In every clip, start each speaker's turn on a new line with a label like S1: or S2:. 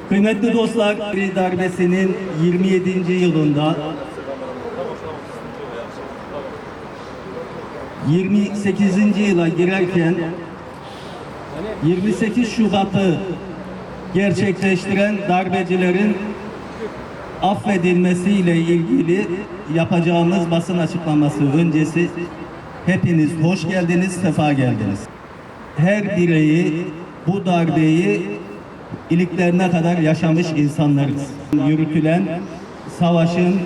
S1: Kıymetli dostlar, darbesinin 27. yılında 28. yıla girerken 28 Şubat'ı gerçekleştiren darbecilerin affedilmesiyle ilgili yapacağımız basın açıklaması öncesi hepiniz hoş geldiniz, sefa geldiniz. Her bireyi bu darbeyi iliklerine kadar yaşamış insanlarız. Yürütülen savaşın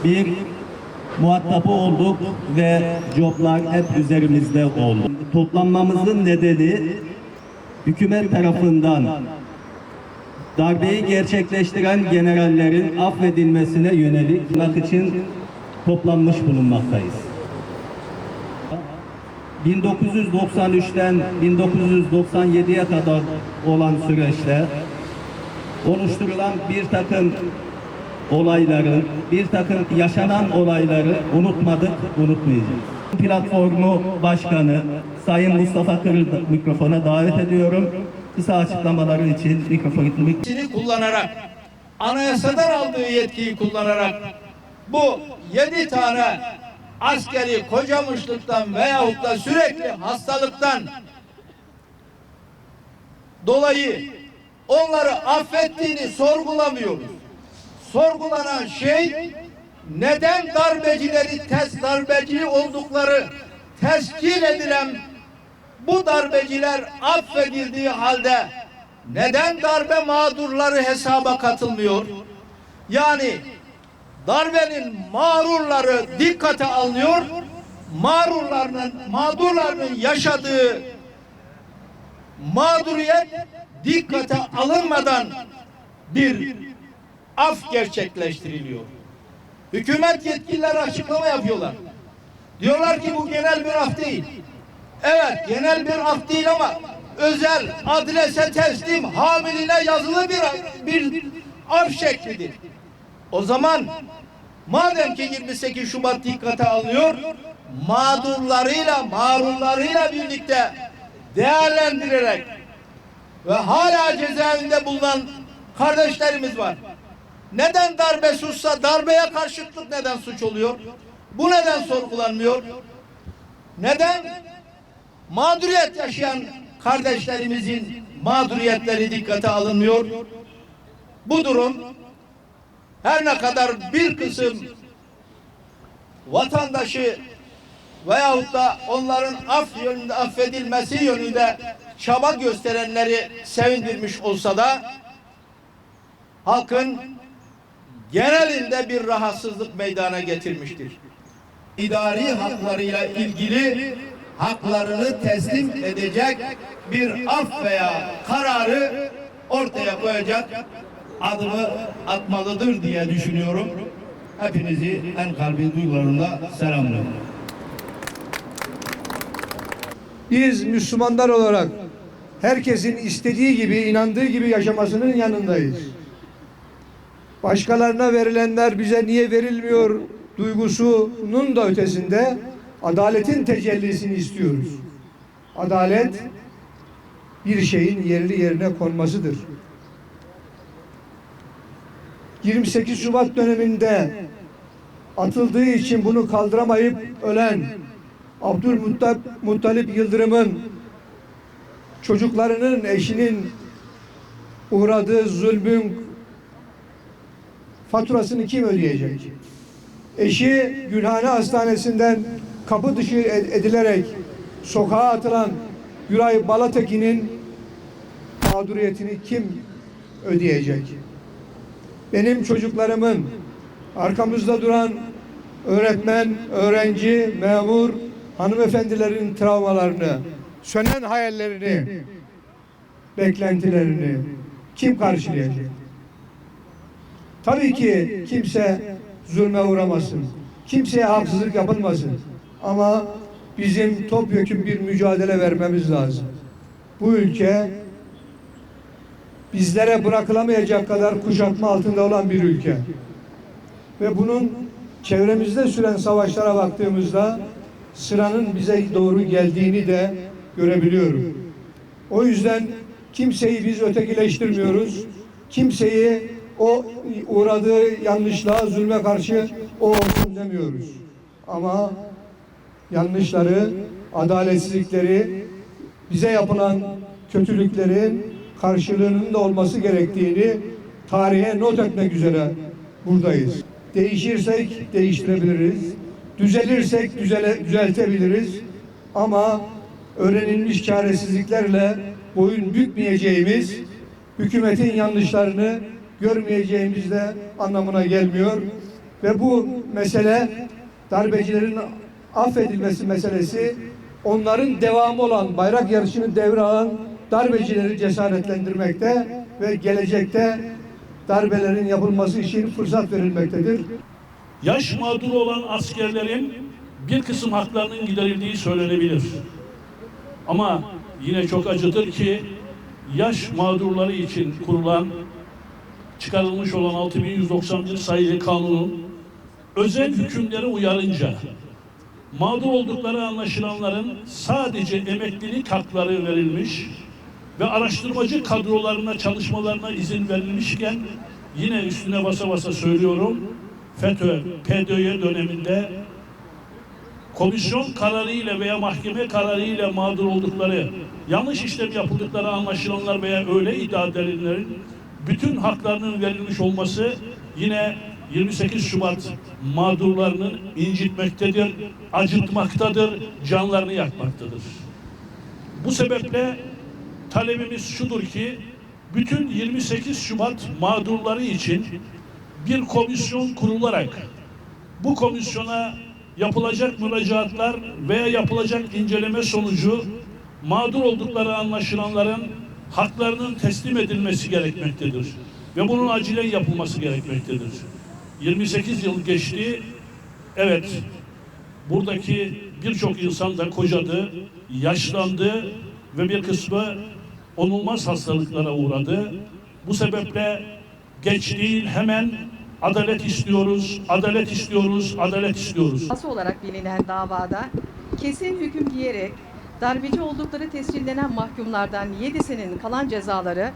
S1: bir muhatabı olduk ve coplar hep üzerimizde oldu. Toplanmamızın nedeni hükümet tarafından darbeyi gerçekleştiren generallerin affedilmesine yönelik için toplanmış bulunmaktayız. 1993'ten 1997'ye kadar olan süreçte oluşturulan bir takım olayları, bir takım yaşanan olayları unutmadık, unutmayacağız. Platformu Başkanı Sayın Mustafa Kırıl'ı mikrofona davet ediyorum. Kısa açıklamaları için mikrofonu
S2: kullanarak, anayasadan aldığı yetkiyi kullanarak bu 7 tane askeri kocamışlıktan veyahut da sürekli hastalıktan dolayı onları affettiğini sorgulamıyoruz. Sorgulanan şey neden darbeci oldukları tescil edilen bu darbeciler affedildiği halde neden darbe mağdurları hesaba katılmıyor? Yani darbenin mağdurları dikkate alınıyor, mağdurların yaşadığı mağduriyet dikkate alınmadan bir af gerçekleştiriliyor. Hükümet yetkilileri açıklama yapıyorlar. Diyorlar ki bu genel bir af değil. Evet, genel bir af değil ama özel adrese teslim hamiline yazılı bir af şeklidir. O zaman madem ki 28 Şubat dikkate alınıyor, mağdurlarıyla birlikte değerlendirerek ve hala cezaevinde bulunan kardeşlerimiz var. Neden darbe suçsa darbeye karşıtlık neden suç oluyor? Bu neden sorgulanmıyor? Neden mağduriyet yaşayan kardeşlerimizin mağduriyetleri dikkate alınmıyor? Bu durum her ne kadar bir kısım vatandaşı veyahut da onların affedilmesi yönünde çaba gösterenleri sevindirmiş olsa da halkın genelinde bir rahatsızlık meydana getirmiştir. İdari haklarıyla ilgili haklarını teslim edecek bir af veya kararı ortaya koyacak adımı atmalıdır diye düşünüyorum. Hepinizi en kalbi duygularımla selamlıyorum.
S3: Biz Müslümanlar olarak herkesin istediği gibi, inandığı gibi yaşamasının yanındayız. Başkalarına verilenler bize niye verilmiyor duygusunun da ötesinde adaletin tecellisini istiyoruz. Adalet bir şeyin yerli yerine konmasıdır. 28 Şubat döneminde atıldığı için bunu kaldıramayıp ölen Abdülmuttalip Yıldırım'ın çocuklarının, eşinin uğradığı zulmün faturasını kim ödeyecek? Eşi Gülhane Hastanesi'nden kapı dışı edilerek sokağa atılan Güray Balatekin'in mağduriyetini kim ödeyecek? Benim çocuklarımın, arkamızda duran öğretmen, öğrenci, memur, hanımefendilerin travmalarını, sönen hayallerini, beklentilerini kim karşılayacak? Tabii ki kimse zulme uğramasın. Kimseye haksızlık yapılmasın. Ama bizim topyekün bir mücadele vermemiz lazım. Bu ülke bizlere bırakılamayacak kadar kuşatma altında olan bir ülke. Ve bunun çevremizde süren savaşlara baktığımızda sıranın bize doğru geldiğini de görebiliyorum. O yüzden kimseyi biz ötekileştirmiyoruz. Kimseyi o uğradığı yanlışlığa, zulme karşı o olsun demiyoruz. Ama yanlışları, adaletsizlikleri, bize yapılan kötülüklerin karşılığının da olması gerektiğini tarihe not etmek üzere buradayız. Değişirsek değiştirebiliriz. Düzelirsek düzeltebiliriz. Ama öğrenilmiş çaresizliklerle boyun bükmeyeceğimiz, hükümetin yanlışlarını görmeyeceğimiz de anlamına gelmiyor. Ve bu mesele, darbecilerin affedilmesi meselesi, onların devamı olan bayrak yarışını devralan darbecileri cesaretlendirmekte ve gelecekte darbelerin yapılması için fırsat verilmektedir.
S4: Yaş mağduru olan askerlerin bir kısım haklarının giderildiği söylenebilir. Ama yine çok acıdır ki yaş mağdurları için kurulan, çıkarılmış olan 6191 sayılı kanunun özel hükümleri uyarınca mağdur oldukları anlaşılanların sadece emeklilik hakları verilmiş ve araştırmacı kadrolarına çalışmalarına izin verilmişken yine üstüne basa basa söylüyorum, FETÖ, PDY döneminde komisyon kararıyla veya mahkeme kararıyla mağdur oldukları, yanlış işlem yapıldıkları anlaşılanlar veya öyle iddia edilenlerin bütün haklarının verilmiş olması yine 28 Şubat mağdurlarının incitmektedir, acıtmaktadır, canlarını yakmaktadır. Bu sebeple talebimiz şudur ki, bütün 28 Şubat mağdurları için bir komisyon kurularak bu komisyona yapılacak müracaatlar veya yapılacak inceleme sonucu mağdur oldukları anlaşılanların haklarının teslim edilmesi gerekmektedir. Ve bunun acilen yapılması gerekmektedir. 28 yıl geçti. Evet, buradaki birçok insan da kocadı, yaşlandı ve bir kısmı onulmaz hastalıklara uğradı. Bu sebeple geç değil, hemen adalet istiyoruz, adalet istiyoruz, adalet istiyoruz.
S5: Asıl olarak bilinen davada kesin hüküm giyerek darbeci oldukları tescillenen mahkumlardan 7'sinin kalan cezaları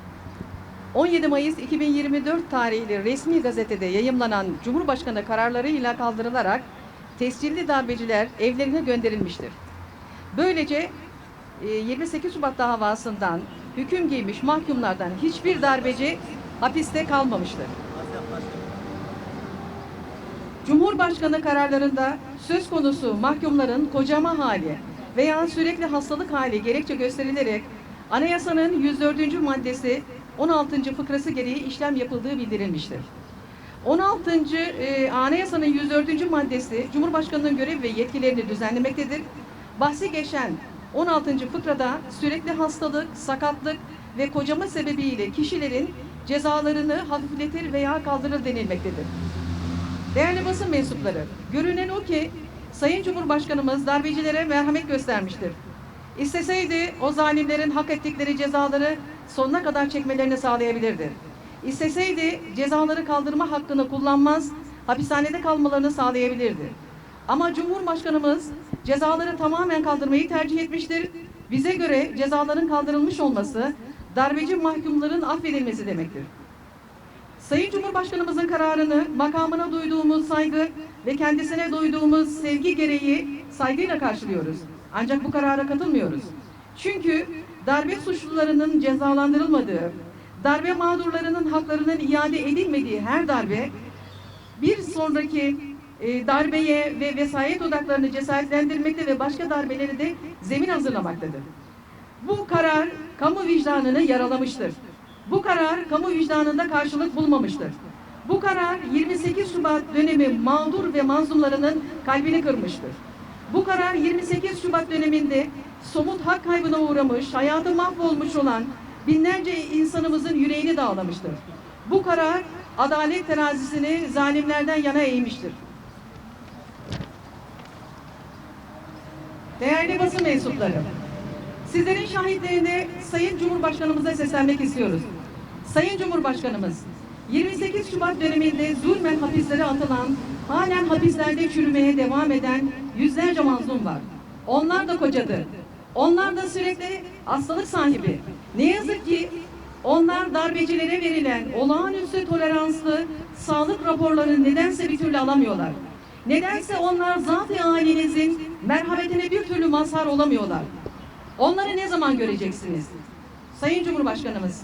S5: 17 Mayıs 2024 tarihli resmi gazetede yayımlanan Cumhurbaşkanı kararlarıyla kaldırılarak tescilli darbeciler evlerine gönderilmiştir. Böylece 28 Şubat davasından hüküm giymiş mahkumlardan hiçbir darbeci hapiste kalmamıştır. Cumhurbaşkanı kararlarında söz konusu mahkumların kocama hali veya sürekli hastalık hali gerekçe gösterilerek anayasanın 104. maddesi 16. fıkrası gereği işlem yapıldığı bildirilmiştir. 16. Anayasanın 104. maddesi Cumhurbaşkanı'nın görev ve yetkilerini düzenlemektedir. Bahsi geçen 16. fıkrada sürekli hastalık, sakatlık ve kocama sebebiyle kişilerin cezalarını hafifletir veya kaldırır denilmektedir. Değerli basın mensupları, görünen o ki Sayın Cumhurbaşkanımız darbecilere merhamet göstermiştir. İsteseydi o zalimlerin hak ettikleri cezaları sonuna kadar çekmelerini sağlayabilirdi. İsteseydi cezaları kaldırma hakkını kullanmaz, hapishanede kalmalarını sağlayabilirdi. Ama Cumhurbaşkanımız cezaları tamamen kaldırmayı tercih etmiştir. Bize göre cezaların kaldırılmış olması darbeci mahkumların affedilmesi demektir. Sayın Cumhurbaşkanımızın kararını makamına duyduğumuz saygı ve kendisine duyduğumuz sevgi gereği saygıyla karşılıyoruz. Ancak bu karara katılmıyoruz. Çünkü darbe suçlularının cezalandırılmadığı, darbe mağdurlarının haklarının iade edilmediği her darbe bir sonraki darbeye ve vesayet odaklarını cesaretlendirmekte ve başka darbeleri de zemin hazırlamaktadır. Bu karar kamu vicdanını yaralamıştır. Bu karar kamu vicdanında karşılık bulmamıştır. Bu karar 28 Şubat dönemi mağdur ve mazlumlarının kalbini kırmıştır. Bu karar 28 Şubat döneminde somut hak kaybına uğramış, hayatı mahvolmuş olan binlerce insanımızın yüreğini dağlamıştır. Bu karar adalet terazisini zalimlerden yana eğmiştir. Değerli basın mensupları, sizlerin şahitliğinde Sayın Cumhurbaşkanımıza seslenmek istiyoruz. Sayın Cumhurbaşkanımız, 28 Şubat döneminde zulmen hapislere atılan halen hapislerde çürümeye devam eden yüzlerce mazlum var. Onlar da kocadı. Onlar da sürekli hastalık sahibi. Ne yazık ki onlar darbecilere verilen olağanüstü toleranslı sağlık raporlarını nedense bir türlü alamıyorlar. Nedense onlar zat-ı ailenizin merhametine bir türlü mazhar olamıyorlar. Onları ne zaman göreceksiniz? Sayın Cumhurbaşkanımız,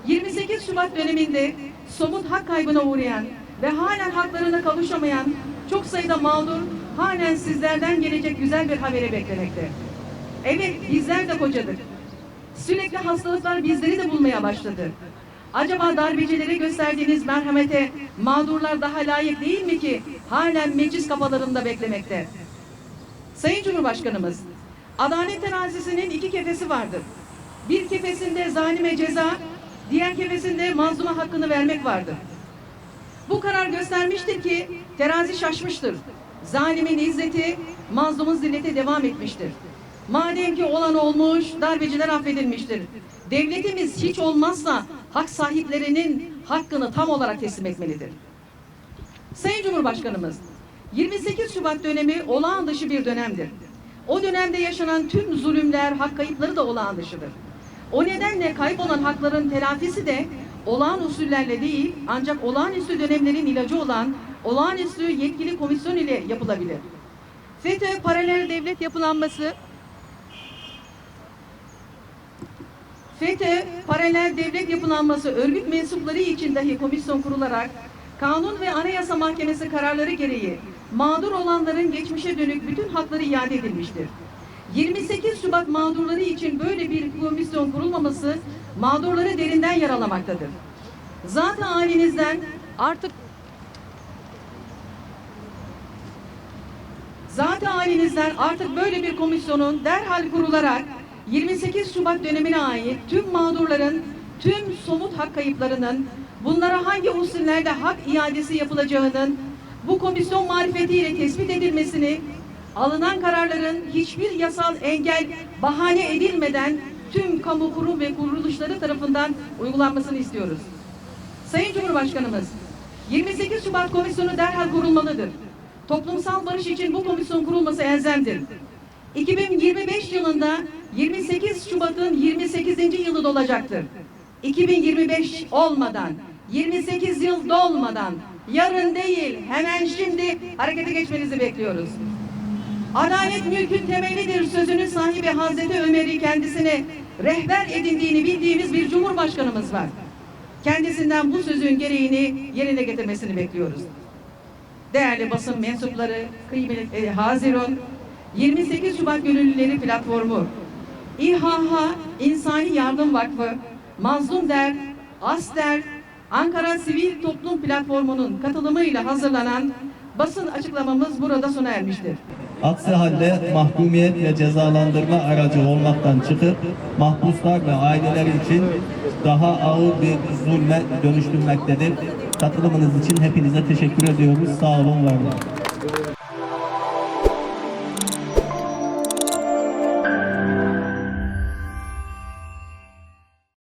S5: 28 Şubat döneminde somut hak kaybına uğrayan ve halen haklarına kavuşamayan çok sayıda mağdur halen sizlerden gelecek güzel bir haberi beklemekte. Evet, bizler de kocadık. Sürekli hastalıklar bizleri de bulmaya başladı. Acaba darbecilere gösterdiğiniz merhamete mağdurlar daha layık değil mi ki halen meclis kapılarında beklemekte? Sayın Cumhurbaşkanımız, adalet terazisinin iki kefesi vardır. Bir kefesinde zalime ceza, diğer kefesinde mazluma hakkını vermek vardır. Bu karar göstermiştir ki terazi şaşmıştır. Zalimin izzeti, mazlumun zilleti devam etmiştir. Madem ki olan olmuş, darbeciler affedilmiştir. Devletimiz hiç olmazsa hak sahiplerinin hakkını tam olarak teslim etmelidir. Sayın Cumhurbaşkanımız, 28 Şubat dönemi olağan dışı bir dönemdir. O dönemde yaşanan tüm zulümler, hak kayıpları da olağan dışıdır. O nedenle kaybolan hakların telafisi de olağan usullerle değil, ancak olağanüstü dönemlerin ilacı olan olağanüstü yetkili komisyon ile yapılabilir. FETÖ paralel devlet yapılanması, örgüt mensupları için dahi komisyon kurularak Kanun ve Anayasa Mahkemesi kararları gereği mağdur olanların geçmişe dönük bütün hakları iade edilmiştir. 28 Şubat mağdurları için böyle bir komisyon kurulmaması mağdurları derinden yaralamaktadır. Zaten halinizden artık böyle bir komisyonun derhal kurularak 28 Şubat dönemine ait tüm mağdurların tüm somut hak kayıplarının bunlara hangi usullerde hak iadesi yapılacağının bu komisyon marifetiyle tespit edilmesini, alınan kararların hiçbir yasal engel bahane edilmeden tüm kamu kurum ve kuruluşları tarafından uygulanmasını istiyoruz. Sayın Cumhurbaşkanımız, 28 Şubat Komisyonu derhal kurulmalıdır. Toplumsal barış için bu komisyon kurulması elzemdir. 2025 yılında 28 Şubat'ın 28. yılı dolacaktır. 2025 olmadan, 28 yıl dolmadan, yarın değil, hemen şimdi harekete geçmenizi bekliyoruz. Adalet mülkün temelidir sözünün sahibi Hazreti Ömer'i kendisine rehber edindiğini bildiğimiz bir Cumhurbaşkanımız var. Kendisinden bu sözün gereğini yerine getirmesini bekliyoruz. Değerli basın mensupları, kıymetli Hazirun, 28 Şubat Gönüllüleri Platformu, İHH İnsani Yardım Vakfı, Mazlum Der, ASDER, Ankara Sivil Toplum Platformu'nun katılımıyla hazırlanan basın açıklamamız burada sona ermiştir.
S1: Aksi halde mahkumiyet ve cezalandırma aracı olmaktan çıkıp mahpuslar ve aileler için daha ağır bir zulme dönüştürmektedir. Katılımınız için hepinize teşekkür ediyoruz. Sağ olun, var olun.